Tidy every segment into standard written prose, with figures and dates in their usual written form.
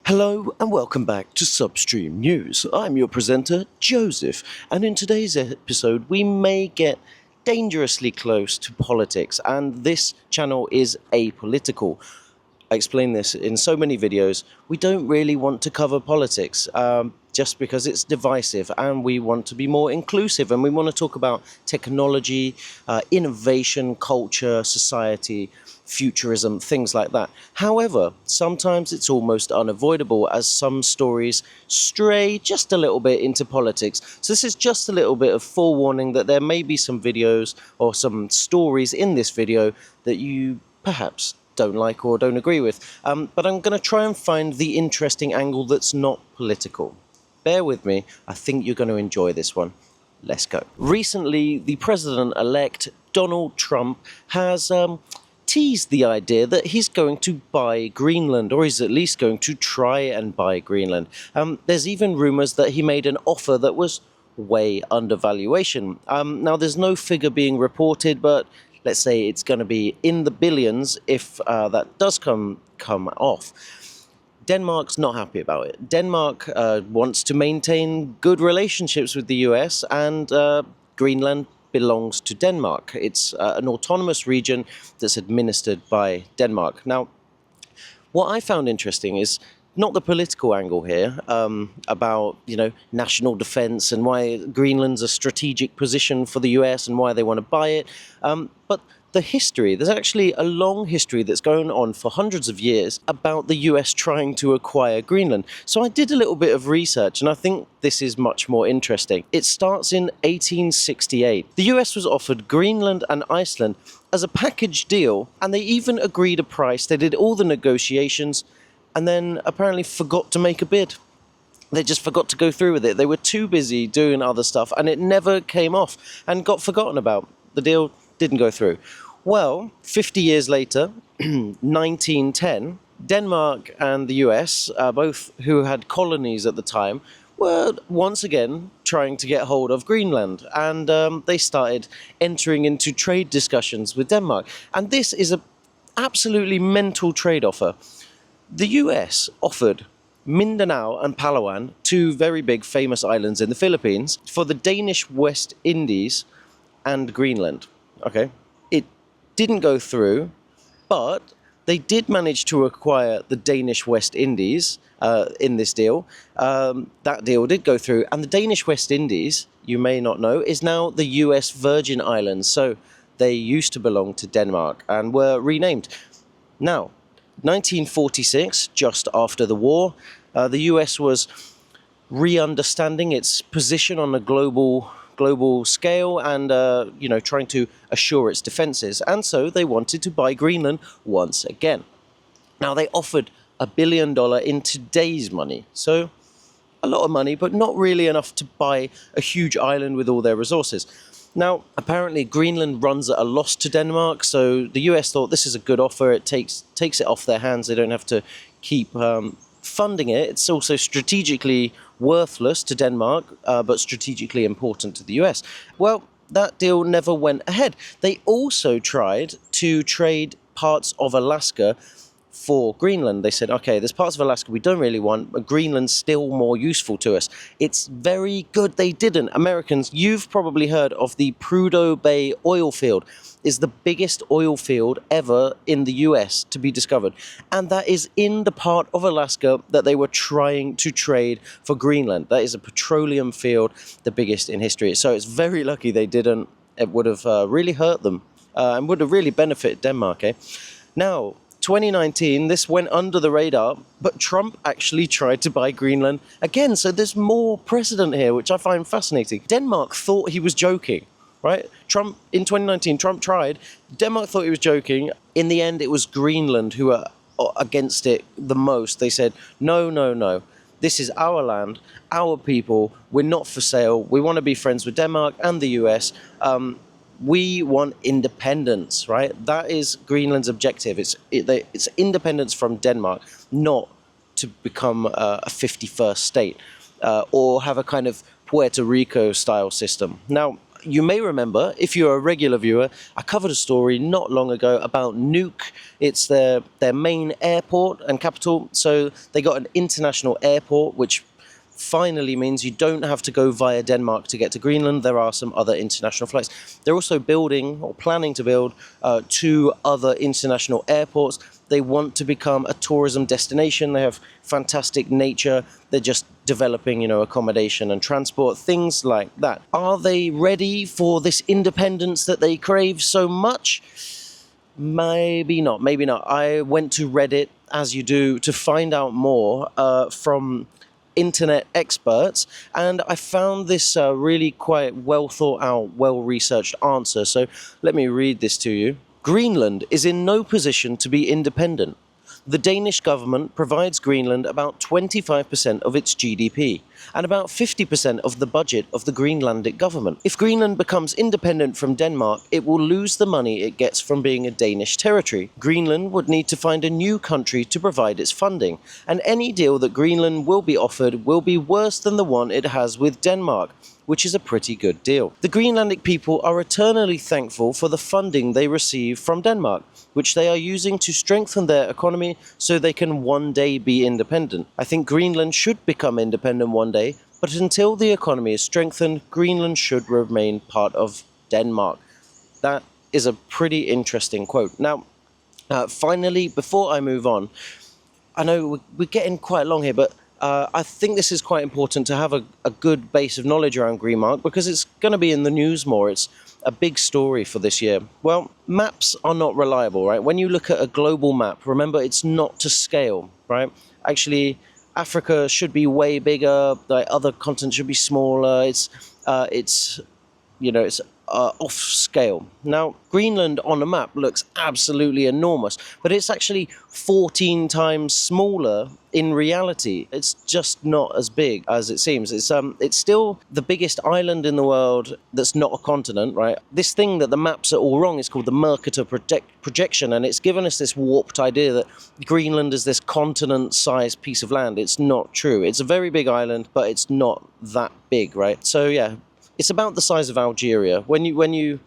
Hello and welcome back to Substream News. I'm your presenter, Joseph, and in today's episode we may get dangerously close to politics, and this channel is apolitical. I explain this in so many videos. We don't really want to cover politics just because it's divisive, and we want to be more inclusive, and we want to talk about technology, innovation, culture, society, futurism, things like that. However, sometimes it's almost unavoidable as some stories stray just a little bit into politics. So this is just a little bit of forewarning that there may be some videos or some stories in this video that you perhaps don't like or don't agree with. But I'm going to try and find the interesting angle that's not political. Bear with me, I think you're going to enjoy this one. Let's go. Recently, the president-elect Donald Trump has teased the idea that he's going to buy Greenland, or he's at least going to try and buy Greenland. There's even rumours that he made an offer that was way under valuation. Now, there's no figure being reported, but let's say it's going to be in the billions if that does come off. Denmark's not happy about it. Denmark wants to maintain good relationships with the US, and Greenland belongs to Denmark. It's an autonomous region that's administered by Denmark. Now, what I found interesting is not the political angle here about, national defense and why Greenland's a strategic position for the US and why they want to buy it, but the history. There's actually a long history that's going on for hundreds of years about the US trying to acquire Greenland. So I did a little bit of research, and I think this is much more interesting. It starts in 1868. The US was offered Greenland and Iceland as a package deal, and they even agreed a price. They did all the negotiations and then apparently forgot to make a bid. They just forgot to go through with it. They were too busy doing other stuff, and it never came off and got forgotten about. The deal didn't go through. Well, 50 years later, 1910, Denmark and the US, both who had colonies at the time, were once again trying to get hold of Greenland, and they started entering into trade discussions with Denmark. And this is an absolutely mental trade offer. The US offered Mindanao and Palawan, two very big famous islands in the Philippines, for the Danish West Indies and Greenland. Okay, it didn't go through, but they did manage to acquire the Danish West Indies in this deal. That deal did go through, and the Danish West Indies, you may not know, is now the US Virgin Islands. So they used to belong to Denmark and were renamed. Now, 1946, just after the war, the US was re-understanding its position on a global scale and, trying to assure its defences. And so they wanted to buy Greenland once again. Now, they offered $1 billion in today's money. So a lot of money, but not really enough to buy a huge island with all their resources. Now, apparently Greenland runs at a loss to Denmark, so the US thought this is a good offer. It takes it off their hands. They don't have to keep funding it. It's also strategically worthless to Denmark, but strategically important to the US. Well, that deal never went ahead. They also tried to trade parts of Alaska for Greenland. They said, okay, there's parts of Alaska we don't really want, but Greenland's still more useful to us. It's very good they didn't. Americans, you've probably heard of the Prudhoe Bay oil field. It's the biggest oil field ever in the US to be discovered. And that is in the part of Alaska that they were trying to trade for Greenland. That is a petroleum field, the biggest in history. So it's very lucky they didn't. It would have really hurt them and would have really benefited Denmark. Now, 2019, this went under the radar, but Trump actually tried to buy Greenland again. So there's more precedent here, which I find fascinating. Denmark thought he was joking, right? In 2019, Trump tried. Denmark thought he was joking. In the end, it was Greenland who were against it the most. They said, no. This is our land, our people. We're not for sale. We want to be friends with Denmark and the US. We want independence, right? That is Greenland's objective. It's independence from Denmark, not to become a 51st state or have a kind of Puerto Rico style system. Now, you may remember, if you're a regular viewer, I covered a story not long ago about Nuuk. It's their main airport and capital. So they got an international airport, which finally means you don't have to go via Denmark to get to Greenland. There are some other international flights. They're also building or planning to build 2 other international airports. They want to become a tourism destination. They have fantastic nature. They're just developing, accommodation and transport, things like that. Are they ready for this independence that they crave so much? Maybe not, maybe not. I went to Reddit, as you do, to find out more from internet experts, and I found this really quite well thought out, well researched answer. So let me read this to you. Greenland is in no position to be independent. The Danish government provides Greenland about 25% of its GDP and about 50% of the budget of the Greenlandic government. If Greenland becomes independent from Denmark, it will lose the money it gets from being a Danish territory. Greenland would need to find a new country to provide its funding, and any deal that Greenland will be offered will be worse than the one it has with Denmark, which is a pretty good deal. The Greenlandic people are eternally thankful for the funding they receive from Denmark, which they are using to strengthen their economy so they can one day be independent. I think Greenland should become independent one day, but until the economy is strengthened, Greenland should remain part of Denmark. That is a pretty interesting quote. Now, finally, before I move on, I know we're getting quite long here, but I think this is quite important to have a good base of knowledge around Greenland because it's going to be in the news more. It's a big story for this year. Well, maps are not reliable, right? When you look at a global map, remember it's not to scale, right? Actually, Africa should be way bigger. Like other continents should be smaller. It's off scale. Now, Greenland on a map looks absolutely enormous, but it's actually 14 times smaller in reality. It's just not as big as it seems. It's still the biggest island in the world that's not a continent, right? This thing that the maps are all wrong is called the Mercator projection, and it's given us this warped idea that Greenland is this continent-sized piece of land. It's not true. It's a very big island, but it's not that big, right? So yeah, it's about the size of Algeria. When you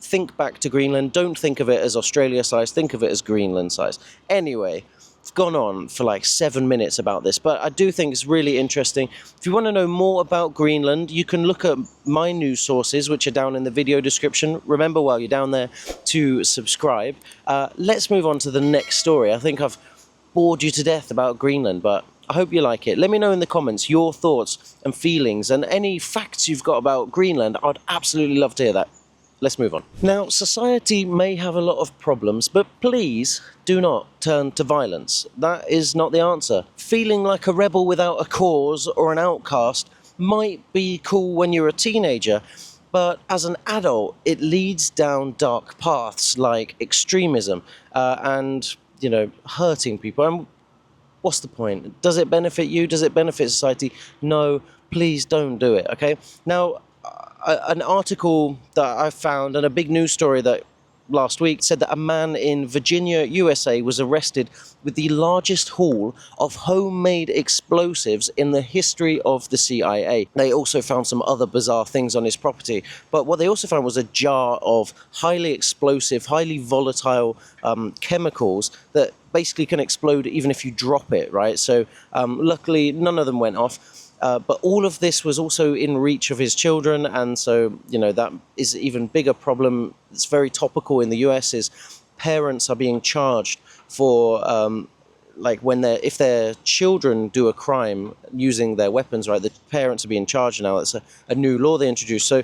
think back to Greenland, don't think of it as Australia size, think of it as Greenland size. Anyway, I've gone on for like 7 minutes about this, but I do think it's really interesting. If you want to know more about Greenland, you can look at my news sources, which are down in the video description. Remember, while you're down there, to subscribe. Let's move on to the next story. I think I've bored you to death about Greenland, but I hope you like it. Let me know in the comments your thoughts and feelings and any facts you've got about Greenland. I'd absolutely love to hear that. Let's move on. Now, society may have a lot of problems, but please do not turn to violence. That is not the answer. Feeling like a rebel without a cause or an outcast might be cool when you're a teenager, but as an adult, it leads down dark paths like extremism and, hurting people. And what's the point? Does it benefit you? Does it benefit society? No, please don't do it, okay? Now, an article that I found and a big news story that last week said that a man in Virginia, USA was arrested with the largest haul of homemade explosives in the history of the CIA. They also found some other bizarre things on his property, but what they also found was a jar of highly explosive, highly volatile chemicals that basically can explode even if you drop it, right? So luckily none of them went off. But all of this was also in reach of his children, and so, that is an even bigger problem. It's very topical in the US, is parents are being charged for, if their children do a crime using their weapons, right, the parents are being charged now. That's a new law they introduced. So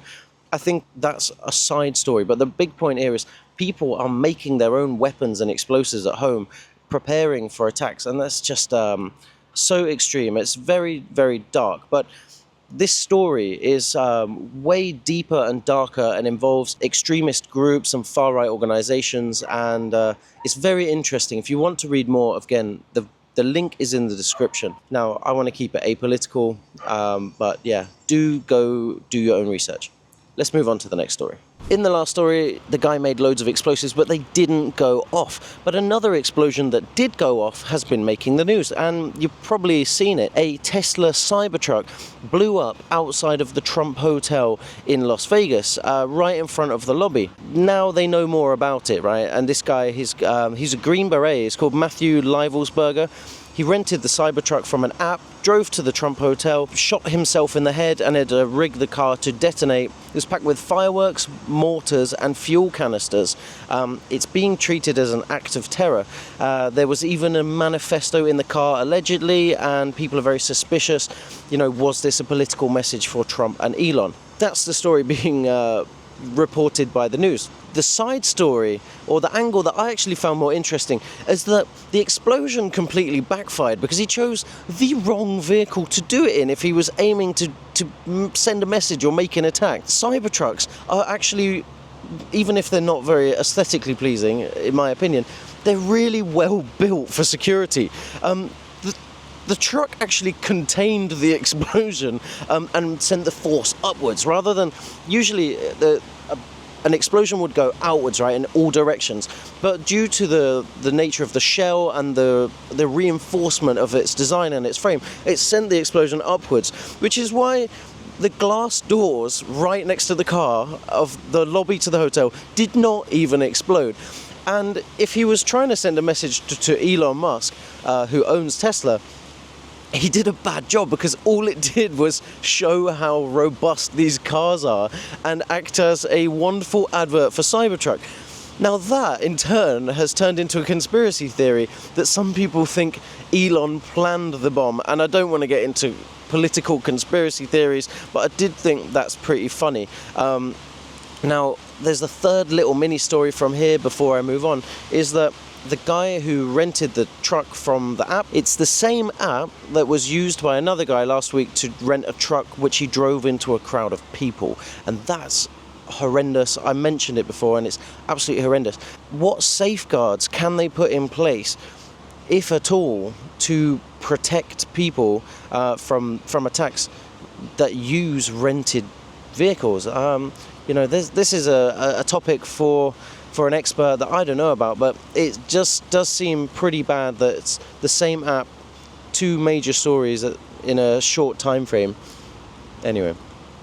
I think that's a side story. But the big point here is people are making their own weapons and explosives at home, preparing for attacks, and that's just so extreme. It's very, very dark, but this story is way deeper and darker and involves extremist groups and far-right organizations, and it's very interesting. If you want to read more, again, the link is in the description. Now, I want to keep it apolitical, but yeah, do go do your own research. Let's move on to the next story. In the last story, the guy made loads of explosives, but they didn't go off. But another explosion that did go off has been making the news, and you've probably seen it. A Tesla Cybertruck blew up outside of the Trump Hotel in Las Vegas, right in front of the lobby. Now they know more about it, right? And this guy, he's a Green Beret. It's called Matthew Livelsberger. He rented the Cybertruck from an app, drove to the Trump Hotel, shot himself in the head, and had rigged the car to detonate. It was packed with fireworks, mortars, and fuel canisters. It's being treated as an act of terror. There was even a manifesto in the car, allegedly, and people are very suspicious. You know, was this a political message for Trump and Elon? That's the story being reported by the news. The side story, or the angle that I actually found more interesting, is that the explosion completely backfired because he chose the wrong vehicle to do it in if he was aiming to send a message or make an attack. Cybertrucks are actually, even if they're not very aesthetically pleasing, in my opinion, they're really well built for security. The truck actually contained the explosion and sent the force upwards, rather than usually an explosion would go outwards, right, in all directions. But due to the nature of the shell and the reinforcement of its design and its frame, it sent the explosion upwards, which is why the glass doors right next to the car of the lobby to the hotel did not even explode. And if he was trying to send a message to Elon Musk, who owns Tesla, he did a bad job, because all it did was show how robust these cars are and act as a wonderful advert for Cybertruck. Now that, in turn, has turned into a conspiracy theory that some people think Elon planned the bomb, and I don't want to get into political conspiracy theories, but I did think that's pretty funny. Now, there's a third little mini story from here before I move on, is that the guy who rented the truck from the app, it's the same app that was used by another guy last week to rent a truck which he drove into a crowd of people. And that's horrendous. I mentioned it before, and it's absolutely horrendous. What safeguards can they put in place, if at all, to protect people from attacks that use rented vehicles? You know, this is a topic for an expert that I don't know about, but it just does seem pretty bad that it's the same app, two major stories in a short time frame. Anyway,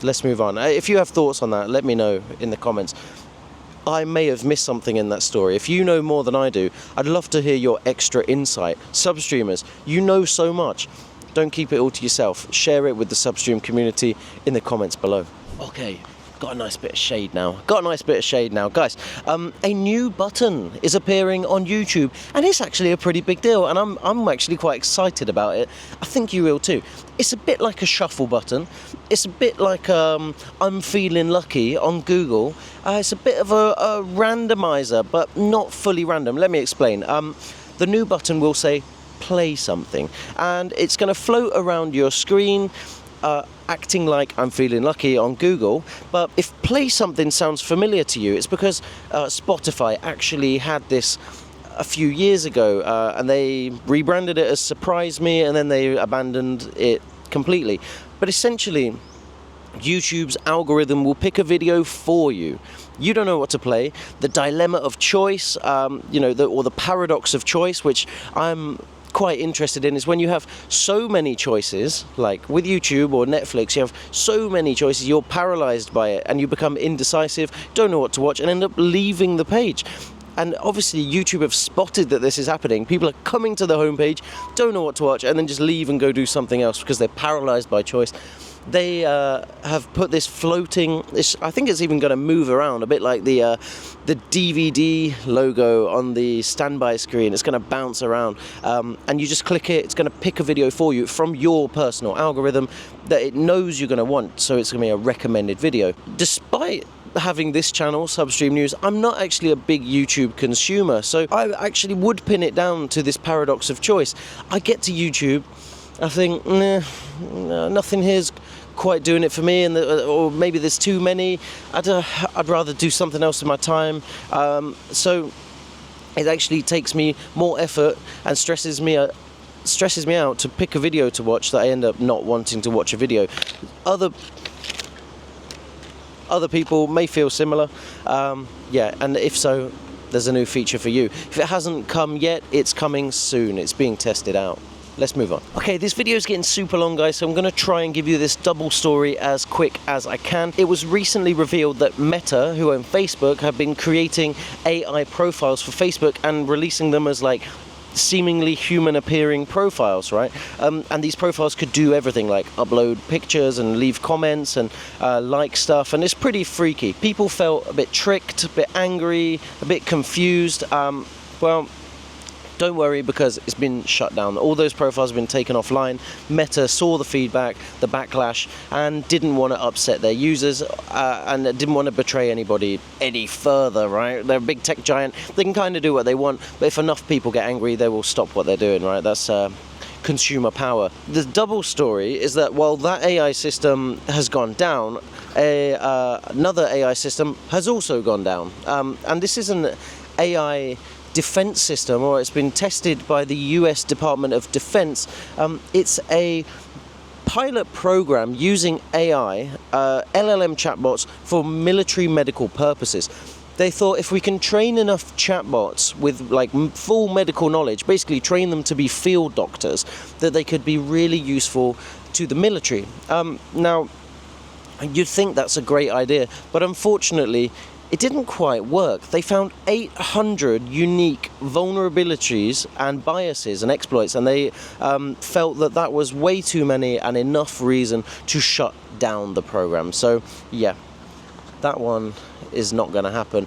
let's move on. If you have thoughts on that, let me know in the comments. I may have missed something in that story. If you know more than I do, I'd love to hear your extra insight. Substreamers, you know so much. Don't keep it all to yourself. Share it with the Substream community in the comments below. Okay. Got a nice bit of shade now. Guys. A new button is appearing on YouTube, and it's actually a pretty big deal, and I'm actually quite excited about it. I think you will too. It's a bit like a shuffle button. It's a bit like I'm feeling lucky on Google. It's a bit of a randomizer, but not fully random. Let me explain. The new button will say play something, and it's going to float around your screen, acting like I'm feeling lucky on Google. But if play something sounds familiar to you, it's because Spotify actually had this a few years ago, and they rebranded it as Surprise Me, and then they abandoned it completely. But essentially, YouTube's algorithm will pick a video for you. You don't know what to play. The dilemma of choice, or the paradox of choice, which I'm quite interested in, is when you have so many choices, like with YouTube or Netflix, you have so many choices, you're paralyzed by it, and you become indecisive, don't know what to watch, and end up leaving the page. And obviously YouTube have spotted that this is happening. People are coming to the homepage, don't know what to watch, and then just leave and go do something else because they're paralyzed by choice. They have put this floating, I think it's even going to move around, a bit like the DVD logo on the standby screen. It's going to bounce around, and you just click it, it's going to pick a video for you from your personal algorithm that it knows you're going to want, so it's going to be a recommended video. Despite having this channel, Substream News, I'm not actually a big YouTube consumer, so I actually would pin it down to this paradox of choice. I get to YouTube, I think, nothing here's quite doing it for me, or maybe there's too many. I'd rather do something else with my time. So it actually takes me more effort and stresses me out to pick a video to watch, that I end up not wanting to watch a video. Other people may feel similar. Yeah, and if so, there's a new feature for you. If it hasn't come yet, it's coming soon. It's being tested out. Let's move on. Okay, this video is getting super long, guys, so I'm going to try and give you this double story as quick as I can. It was recently revealed that Meta, who own Facebook, have been creating AI profiles for Facebook and releasing them as like seemingly human appearing profiles, right? And these profiles could do everything like upload pictures and leave comments and like stuff, and it's pretty freaky. People felt a bit tricked, a bit angry, a bit confused. Well, don't worry, because it's been shut down. All those profiles have been taken offline. Meta saw the feedback, the backlash, and didn't want to upset their users and didn't want to betray anybody any further, right? They're a big tech giant. They can kind of do what they want, but if enough people get angry, they will stop what they're doing, right? That's consumer power. The double story is that while that AI system has gone down, another AI system has also gone down. And this is an AI defense system, or it's been tested by the US Department of Defense. It's a pilot program using AI, LLM chatbots for military medical purposes. They thought if we can train enough chatbots with like full medical knowledge, basically train them to be field doctors, that they could be really useful to the military. Now, you'd think that's a great idea, but unfortunately, it didn't quite work. They found 800 unique vulnerabilities and biases and exploits, and they felt that that was way too many and enough reason to shut down the program. So, yeah, that one is not going to happen.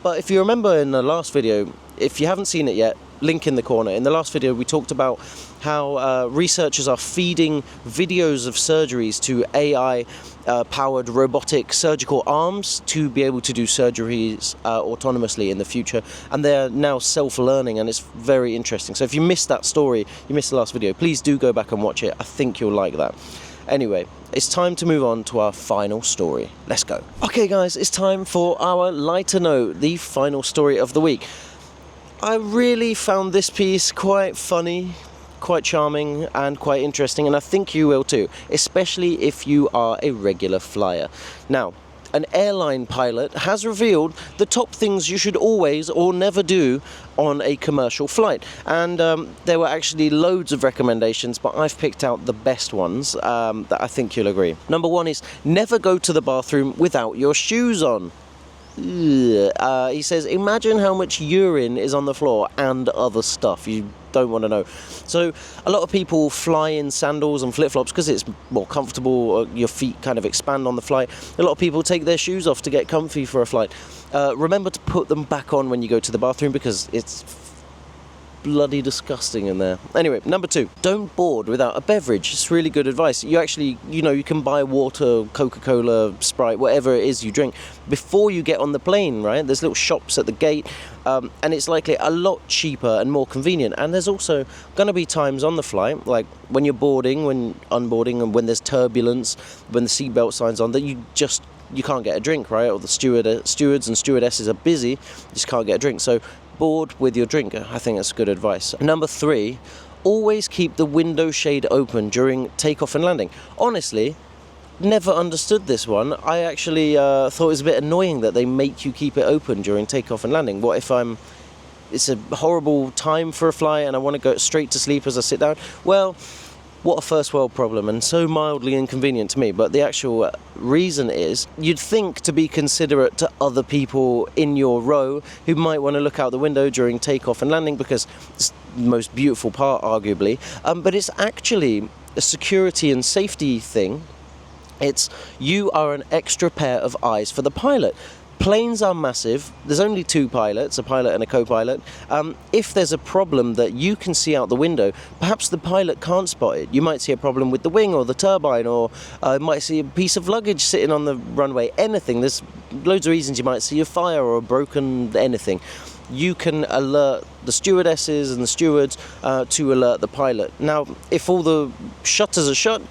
But if you remember in the last video, if you haven't seen it yet, link in the corner. In the last video, we talked about how researchers are feeding videos of surgeries to AI-powered robotic surgical arms to be able to do surgeries autonomously in the future. And they're now self-learning, and it's very interesting. So if you missed that story, you missed the last video, please do go back and watch it. I think you'll like that. Anyway, it's time to move on to our final story. Let's go. Okay, guys, it's time for our lighter note, the final story of the week. I really found this piece quite funny, quite charming, and quite interesting, and I think you will too, especially if you are a regular flyer. Now, an airline pilot has revealed the top things you should always or never do on a commercial flight, and there were actually loads of recommendations, but I've picked out the best ones that I think you'll agree. Number one is never go to the bathroom without your shoes on. He says, imagine how much urine is on the floor and other stuff. You don't want to know. So a lot of people fly in sandals and flip-flops because it's more comfortable. Your feet kind of expand on the flight. A lot of people take their shoes off to get comfy for a flight. Remember to put them back on when you go to the bathroom, because it's bloody disgusting in there. Anyway, number two, don't board without a beverage. It's really good advice. You actually, you can buy water, Coca-Cola, Sprite, whatever it is you drink before you get on the plane, right? There's little shops at the gate, and it's likely a lot cheaper and more convenient. And there's also going to be times on the flight, like when you're boarding, when unboarding, and when there's turbulence, when the seatbelt sign's on, that you can't get a drink, right? Or the stewards and stewardesses are busy, you just can't get a drink. So board with your drink. I think that's good advice. Number three, always keep the window shade open during takeoff and landing. Honestly, never understood this one. I actually thought it was a bit annoying that they make you keep it open during takeoff and landing. What if it's a horrible time for a flight and I want to go straight to sleep as I sit down? Well, what a first world problem, and so mildly inconvenient to me. But the actual reason is, you'd think to be considerate to other people in your row who might want to look out the window during takeoff and landing, because it's the most beautiful part, arguably. But it's actually a security and safety thing. It's you are an extra pair of eyes for the pilot. Planes are massive. There's only two pilots, a pilot and a co-pilot. If there's a problem that you can see out the window, perhaps the pilot can't spot it. You might see a problem with the wing or the turbine, or you might see a piece of luggage sitting on the runway, anything. There's loads of reasons you might see a fire or a broken anything. You can alert the stewardesses and the stewards to alert the pilot. Now, if all the shutters are shut,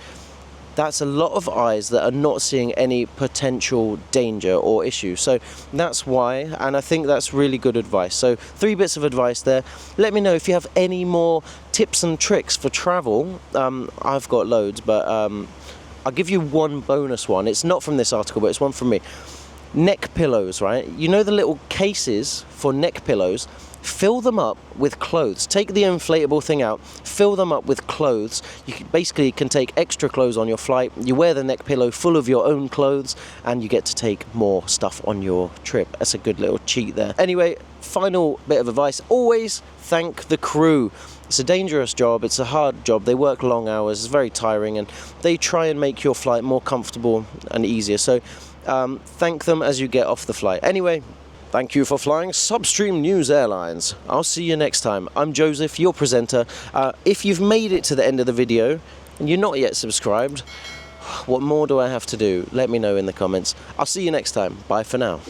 that's a lot of eyes that are not seeing any potential danger or issue. So that's why, and I think that's really good advice. So 3 bits of advice there. Let me know if you have any more tips and tricks for travel. I've got loads, but I'll give you one bonus one. It's not from this article, but it's one from me. Neck pillows, right? You know the little cases for neck pillows? Fill them up with clothes. Take the inflatable thing out, fill them up with clothes. You basically can take extra clothes on your flight. You wear the neck pillow full of your own clothes, and you get to take more stuff on your trip. That's a good little cheat there. Anyway, final bit of advice, always thank the crew. It's a dangerous job, it's a hard job, they work long hours, it's very tiring, and they try and make your flight more comfortable and easier. So thank them as you get off the flight. Anyway, thank you for flying Substream News Airlines. I'll see you next time. I'm Joseph, your presenter. If you've made it to the end of the video and you're not yet subscribed, what more do I have to do? Let me know in the comments. I'll see you next time. Bye for now.